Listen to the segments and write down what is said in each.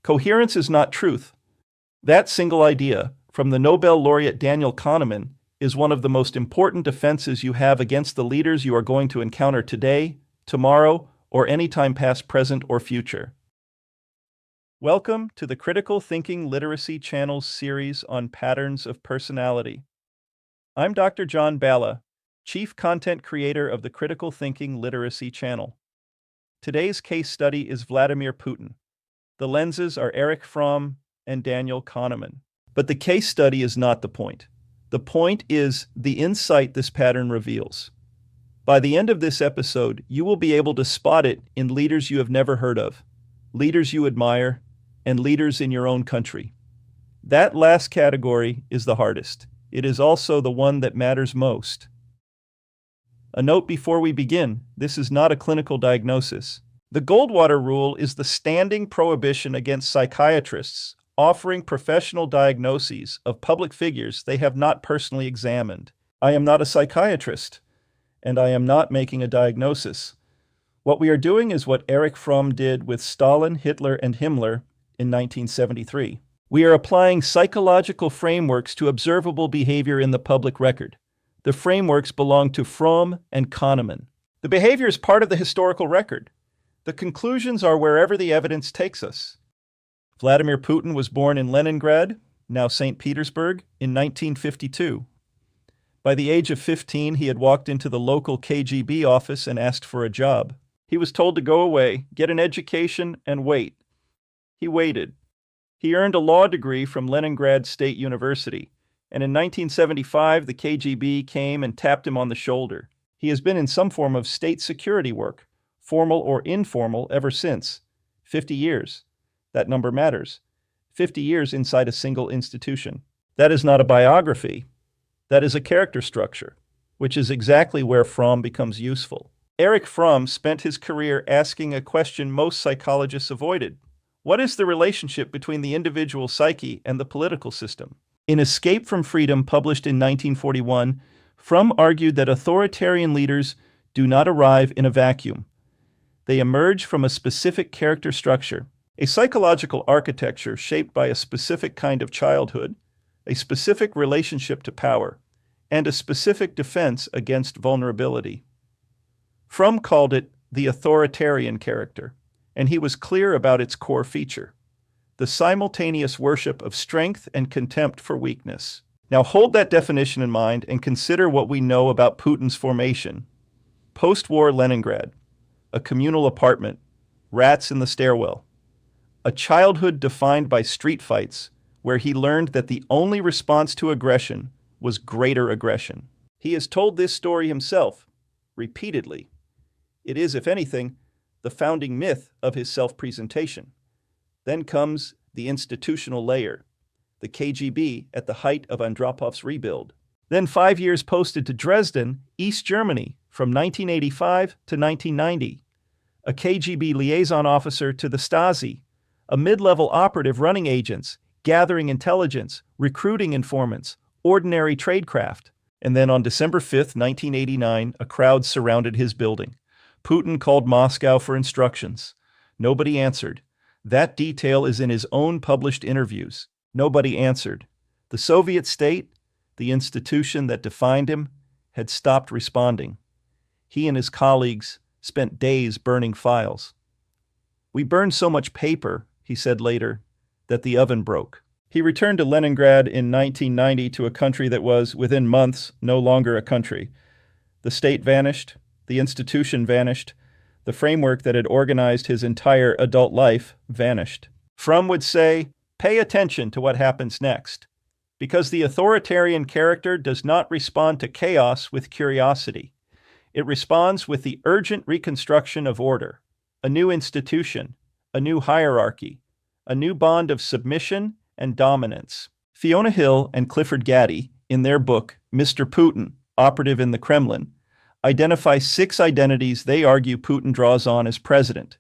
Coherence is not truth. That single idea, from the Nobel laureate Daniel Kahneman, is one of the most important defenses you have against the leaders you are going to encounter today, tomorrow, or any time past, present, or future. Welcome to the Critical Thinking Literacy Channel's series on patterns of personality. I'm Dr. John Balla, Chief Content Creator of the Critical Thinking Literacy Channel. Today's case study is Vladimir Putin. The lenses are Erich Fromm and Daniel Kahneman. But the case study is not the point. The point is the insight this pattern reveals. By the end of this episode, you will be able to spot it in leaders you have never heard of, leaders you admire, and leaders in your own country. That last category is the hardest. It is also the one that matters most. A note before we begin, this is not a clinical diagnosis. The Goldwater Rule is the standing prohibition against psychiatrists offering professional diagnoses of public figures they have not personally examined. I am not a psychiatrist, and I am not making a diagnosis. What we are doing is what Erich Fromm did with Stalin, Hitler, and Himmler in 1973. We are applying psychological frameworks to observable behavior in the public record. The frameworks belong to Fromm and Kahneman. The behavior is part of the historical record. The conclusions are wherever the evidence takes us. Vladimir Putin was born in Leningrad, now St. Petersburg, in 1952. By the age of 15, he had walked into the local KGB office and asked for a job. He was told to go away, get an education, and wait. He waited. He earned a law degree from Leningrad State University, and in 1975, the KGB came and tapped him on the shoulder. He has been in some form of state security work, formal or informal, ever since. 50 years. That number matters. 50 years inside a single institution. That is not a biography. That is a character structure, which is exactly where Fromm becomes useful. Erich Fromm spent his career asking a question most psychologists avoided. What is the relationship between the individual psyche and the political system? In Escape from Freedom, published in 1941, Fromm argued that authoritarian leaders do not arrive in a vacuum. They emerge from a specific character structure, a psychological architecture shaped by a specific kind of childhood, a specific relationship to power, and a specific defense against vulnerability. Fromm called it the authoritarian character, and he was clear about its core feature: the simultaneous worship of strength and contempt for weakness. Now hold that definition in mind and consider what we know about Putin's formation. Post-war Leningrad, a communal apartment, rats in the stairwell, a childhood defined by street fights where he learned that the only response to aggression was greater aggression. He has told this story himself, repeatedly. It is, if anything, the founding myth of his self-presentation. Then comes the institutional layer, the KGB at the height of Andropov's rebuild. Then 5 years posted to Dresden, East Germany, from 1985 to 1990. A KGB liaison officer to the Stasi, a mid-level operative running agents, gathering intelligence, recruiting informants, ordinary tradecraft. And then on December 5th, 1989, a crowd surrounded his building. Putin called Moscow for instructions. Nobody answered. That detail is in his own published interviews. Nobody answered. The Soviet state, the institution that defined him, had stopped responding. He and his colleagues spent days burning files. "We burned so much paper," he said later, "that the oven broke." He returned to Leningrad in 1990 to a country that was, within months, no longer a country. The state vanished. The institution vanished. The framework that had organized his entire adult life vanished. Fromm would say, pay attention to what happens next, because the authoritarian character does not respond to chaos with curiosity. It responds with the urgent reconstruction of order, a new institution, a new hierarchy, a new bond of submission and dominance. Fiona Hill and Clifford Gaddy, in their book, Mr. Putin, Operative in the Kremlin, identify 6 identities they argue Putin draws on as president: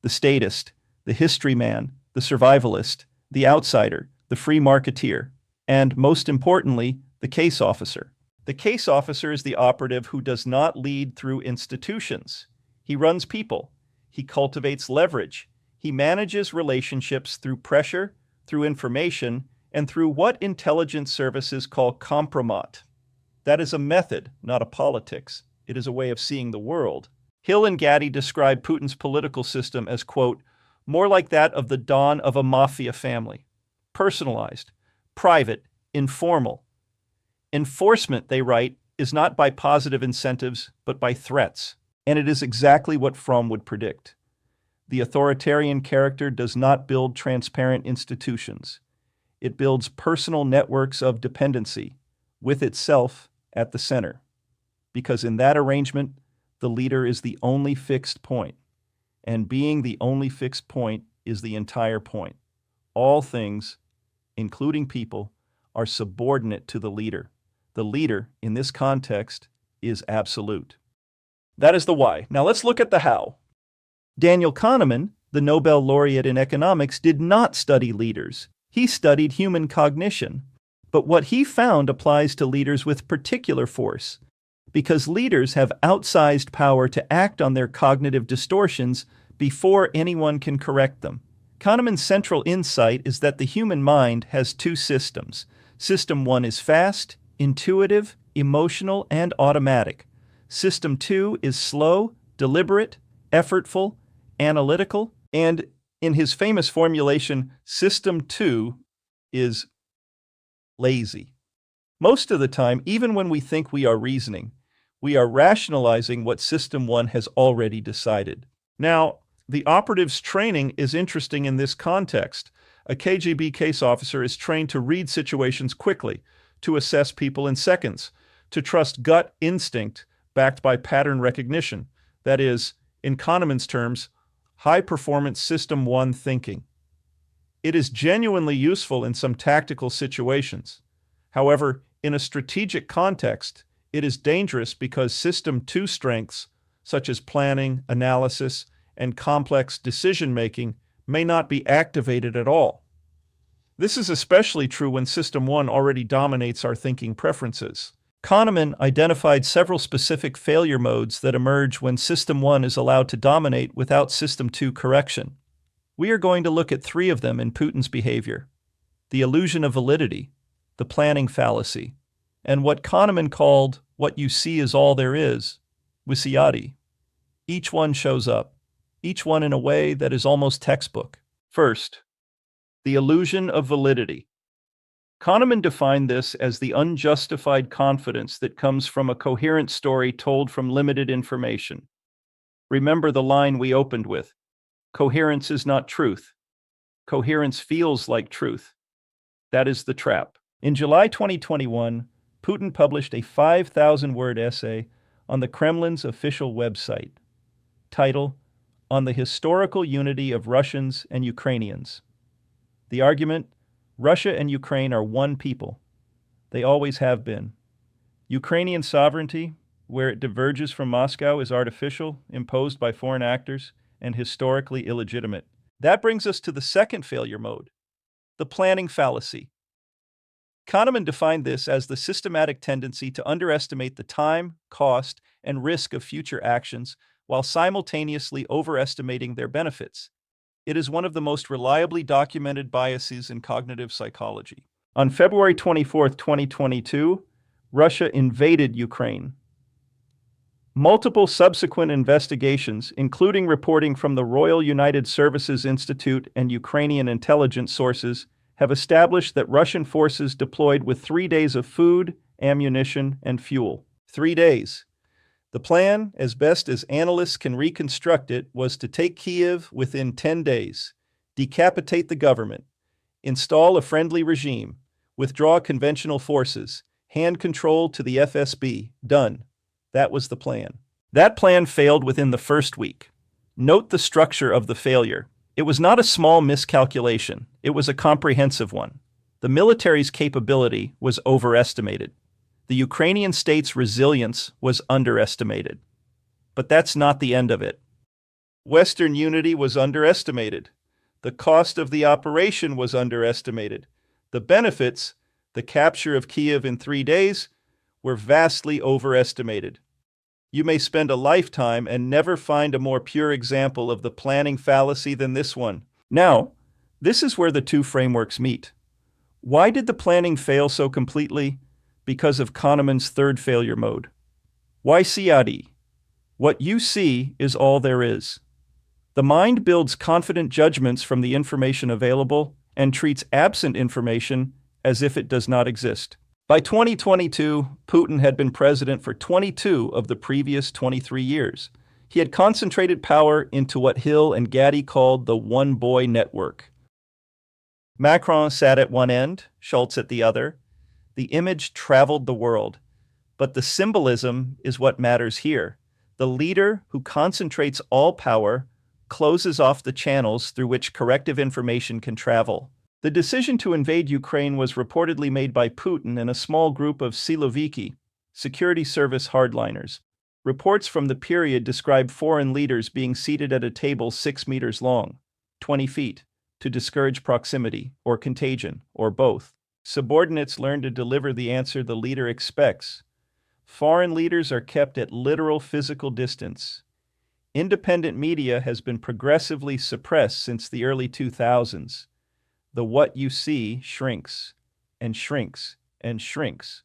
the statist, the history man, the survivalist, the outsider, the free marketeer, and, most importantly, the case officer. The case officer is the operative who does not lead through institutions. He runs people. He cultivates leverage. He manages relationships through pressure, through information, and through what intelligence services call compromat. That is a method, not a politics. It is a way of seeing the world. Hill and Gaddy describe Putin's political system as, quote, more like that of the dawn of a mafia family. Personalized, private, informal. Enforcement, they write, is not by positive incentives, but by threats. And it is exactly what Fromm would predict. The authoritarian character does not build transparent institutions. It builds personal networks of dependency, with itself at the center. Because in that arrangement, the leader is the only fixed point. And being the only fixed point is the entire point. All things, including people, are subordinate to the leader. The leader, in this context, is absolute. That is the why. Now let's look at the how. Daniel Kahneman, the Nobel laureate in economics, did not study leaders. He studied human cognition. But what he found applies to leaders with particular force, because leaders have outsized power to act on their cognitive distortions before anyone can correct them. Kahneman's central insight is that the human mind has two systems. System 1 is fast, intuitive, emotional, and automatic. System 2 is slow, deliberate, effortful, analytical, and in his famous formulation, System 2 is lazy. Most of the time, even when we think we are reasoning, we are rationalizing what System 1 has already decided. Now, the operative's training is interesting in this context. A KGB case officer is trained to read situations quickly, to assess people in seconds, to trust gut instinct backed by pattern recognition. That is, in Kahneman's terms, high-performance System 1 thinking. It is genuinely useful in some tactical situations. However, in a strategic context, it is dangerous because System 2 strengths, such as planning, analysis, and complex decision-making, may not be activated at all. This is especially true when System 1 already dominates our thinking preferences. Kahneman identified several specific failure modes that emerge when System 1 is allowed to dominate without System 2 correction. We are going to look at 3 of them in Putin's behavior: the illusion of validity, the planning fallacy, and what Kahneman called "what you see is all there is," WYSIATI. Each one shows up, each one in a way that is almost textbook. First, the illusion of validity. Kahneman defined this as the unjustified confidence that comes from a coherent story told from limited information. Remember the line we opened with: coherence is not truth. Coherence feels like truth. That is the trap. In July 2021, Putin published a 5,000-word essay on the Kremlin's official website. Title: On the Historical Unity of Russians and Ukrainians. The argument: Russia and Ukraine are one people. They always have been. Ukrainian sovereignty, where it diverges from Moscow, is artificial, imposed by foreign actors, and historically illegitimate. That brings us to the second failure mode, the planning fallacy. Kahneman defined this as the systematic tendency to underestimate the time, cost, and risk of future actions while simultaneously overestimating their benefits. It is one of the most reliably documented biases in cognitive psychology. On February 24, 2022, Russia invaded Ukraine. Multiple subsequent investigations, including reporting from the Royal United Services Institute and Ukrainian intelligence sources, have established that Russian forces deployed with 3 days of food, ammunition, and fuel. 3 days. The plan, as best as analysts can reconstruct it, was to take Kyiv within 10 days, decapitate the government, install a friendly regime, withdraw conventional forces, hand control to the FSB. Done. That was the plan. That plan failed within the first week. Note the structure of the failure. It was not a small miscalculation. It was a comprehensive one. The military's capability was overestimated. The Ukrainian state's resilience was underestimated. But that's not the end of it. Western unity was underestimated. The cost of the operation was underestimated. The benefits, the capture of Kyiv in 3 days, were vastly overestimated. You may spend a lifetime and never find a more pure example of the planning fallacy than this one. Now, this is where the two frameworks meet. Why did the planning fail so completely? Because of Kahneman's third failure mode. WYSIATI. What you see is all there is. The mind builds confident judgments from the information available and treats absent information as if it does not exist. By 2022, Putin had been president for 22 of the previous 23 years. He had concentrated power into what Hill and Gaddy called the one-boy network. Macron sat at one end, Schultz at the other. The image traveled the world. But the symbolism is what matters here. The leader who concentrates all power closes off the channels through which corrective information can travel. The decision to invade Ukraine was reportedly made by Putin and a small group of Siloviki, security service hardliners. Reports from the period describe foreign leaders being seated at a table 6 meters long, 20 feet, to discourage proximity, or contagion, or both. Subordinates learn to deliver the answer the leader expects. Foreign leaders are kept at literal physical distance. Independent media has been progressively suppressed since the early 2000s. The what you see shrinks, and shrinks, and shrinks.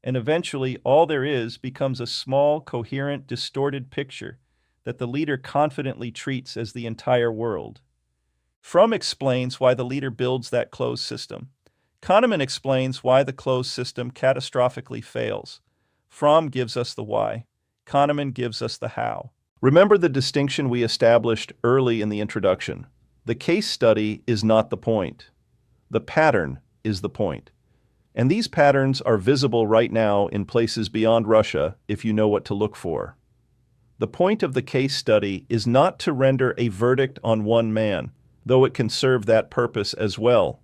And eventually, all there is becomes a small, coherent, distorted picture that the leader confidently treats as the entire world. Fromm explains why the leader builds that closed system. Kahneman explains why the closed system catastrophically fails. Fromm gives us the why. Kahneman gives us the how. Remember the distinction we established early in the introduction. The case study is not the point. The pattern is the point. And these patterns are visible right now in places beyond Russia if you know what to look for. The point of the case study is not to render a verdict on one man, though it can serve that purpose as well.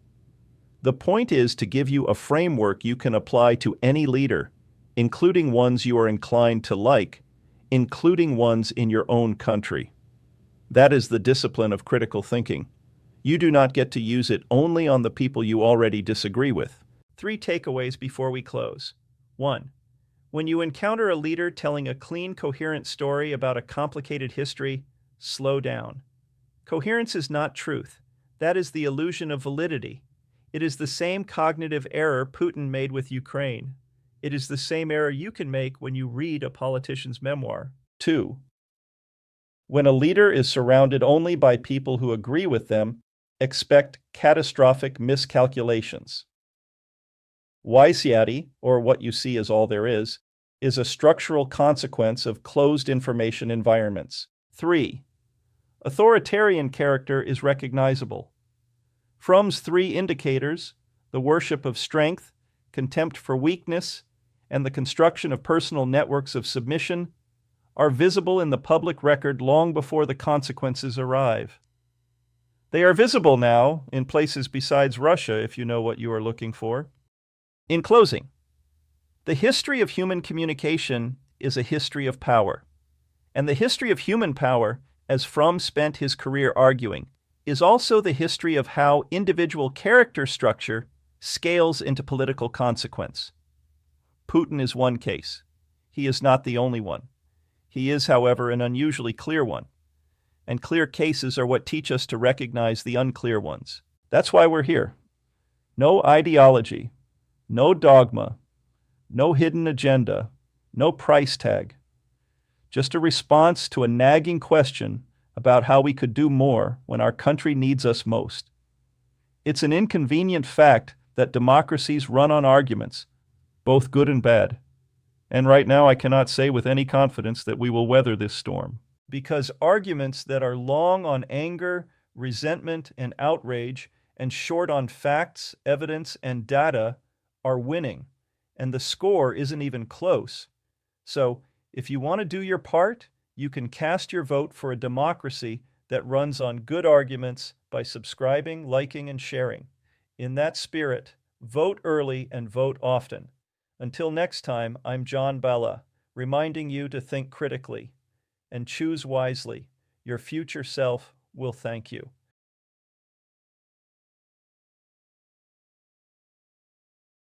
The point is to give you a framework you can apply to any leader, including ones you are inclined to like, including ones in your own country. That is the discipline of critical thinking. You do not get to use it only on the people you already disagree with. 3 takeaways before we close. 1. When you encounter a leader telling a clean, coherent story about a complicated history, slow down. Coherence is not truth. That is the illusion of validity. It is the same cognitive error Putin made with Ukraine. It is the same error you can make when you read a politician's memoir. 2. When a leader is surrounded only by people who agree with them, expect catastrophic miscalculations. WYSIATI, or what you see is all there is a structural consequence of closed information environments. 3. Authoritarian character is recognizable. Fromm's 3 indicators, the worship of strength, contempt for weakness, and the construction of personal networks of submission, are visible in the public record long before the consequences arrive. They are visible now in places besides Russia, if you know what you are looking for. In closing, the history of human communication is a history of power. And the history of human power, as Fromm spent his career arguing, is also the history of how individual character structure scales into political consequence. Putin is one case. He is not the only one. He is, however, an unusually clear one. And clear cases are what teach us to recognize the unclear ones. That's why we're here. No ideology, no dogma, no hidden agenda, no price tag. Just a response to a nagging question about how we could do more when our country needs us most. It's an inconvenient fact that democracies run on arguments, both good and bad. And right now I cannot say with any confidence that we will weather this storm. Because arguments that are long on anger, resentment, and outrage, and short on facts, evidence, and data are winning, and the score isn't even close. So, if you want to do your part, you can cast your vote for a democracy that runs on good arguments by subscribing, liking, and sharing. In that spirit, vote early and vote often. Until next time, I'm John Balla, reminding you to think critically and choose wisely. Your future self will thank you.